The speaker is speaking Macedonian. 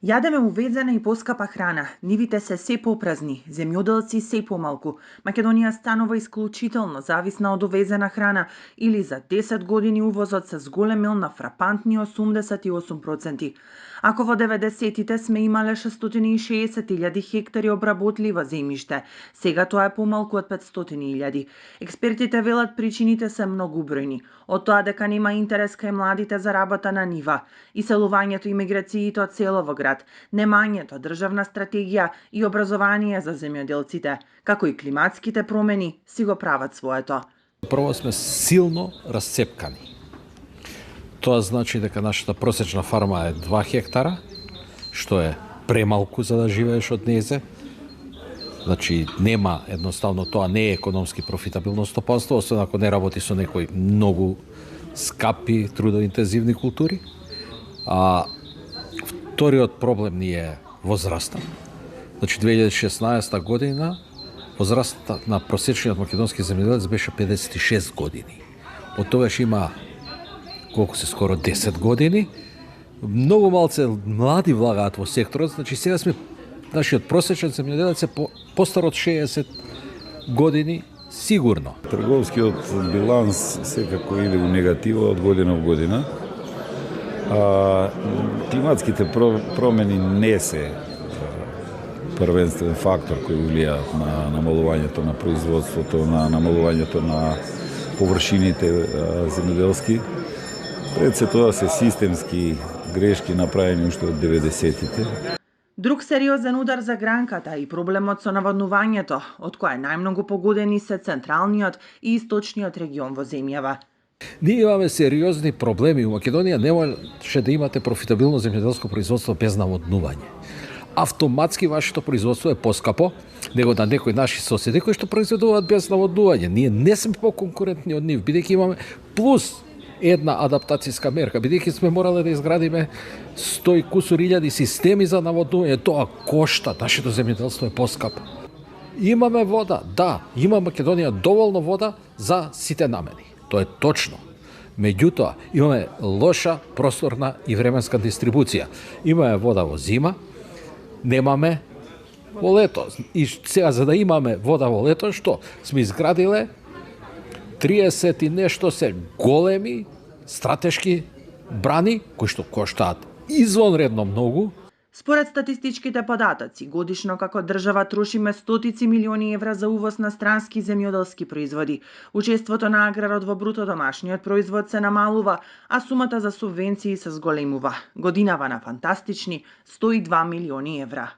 Јадеме увезена и поскапа храна, нивите се попразни, земјоделци се помалку. Македонија станува исклучително зависна од увезена храна или за 10 години увозот се зголемил на фрапантни 88%. Ако во 90-тите сме имале 660.000 хектари обработливо земјиште, сега тоа е помалку од 500.000. Експертите велат причините се многубројни, од тоа дека нема интерес кај младите за работа на нива, иселувањето и миграциите од село во град, немањето државна стратегија и образование за земјоделците, како и климатските промени си го прават своето. Прво сме силно расцепкани. Тоа значи дека нашата просечна фарма е 2 хектара, што е премалку за да живееш од незе. Значи нема, едноставно тоа не е економски профитабилно стопанство, освен ако не работи со некои многу скапи трудоинтензивни култури. Вториот проблем ни е возраста. Значи 2016 година возрастта на просечниот македонски земјоделец беше 56 години. Од тогаш има колку се скоро 10 години. Многу малце млади влагаат во секторот, значи сега сме нашиот просечен земјоделец е постар од 60 години сигурно. Трговскиот биланс секако иде у негатива од година во година. Климатските промени не се првенствен фактор кој влијаат на намалувањето на производството, на намалувањето на површините земјоделски. Пред се тоа се системски грешки направени уште од 90-тите. Друг сериозен удар за гранката и проблемот со наводнувањето, од која најмногу погодени се централниот и источниот регион во земјава. Ние имаме сериозни проблеми. У Македонија не може да имате профитабилно земјоделско производство без наводнување. Автоматски вашето производство е поскапо него на некои наши соседи кои што произведуваат без наводнување. Ние не сме поконкурентни од нив, бидејќи имаме плюс една адаптацијска мерка, бидејќи сме морале да изградиме 100 и кусур илјади системи за наводнување. Тоа кошта, нашето земјоделство е поскапо. Имаме вода, да, има Македонија доволно вода за сите намени. Тоа е точно. Меѓутоа, имаме лоша просторна и временска дистрибуција. Имаме вода во зима, немаме во лето. И сега за да имаме вода во лето, што сме изградиле 30 и нешто се големи стратешки брани кои што коштаат извонредно многу. Според статистичките податоци, годишно како држава трошиме стотици милиони евра за увоз на странски земјоделски производи. Учеството на аграрот во бруто домашниот производ се намалува, а сумата за субвенции се зголемува. Годинава на фантастични 102 милиони евра.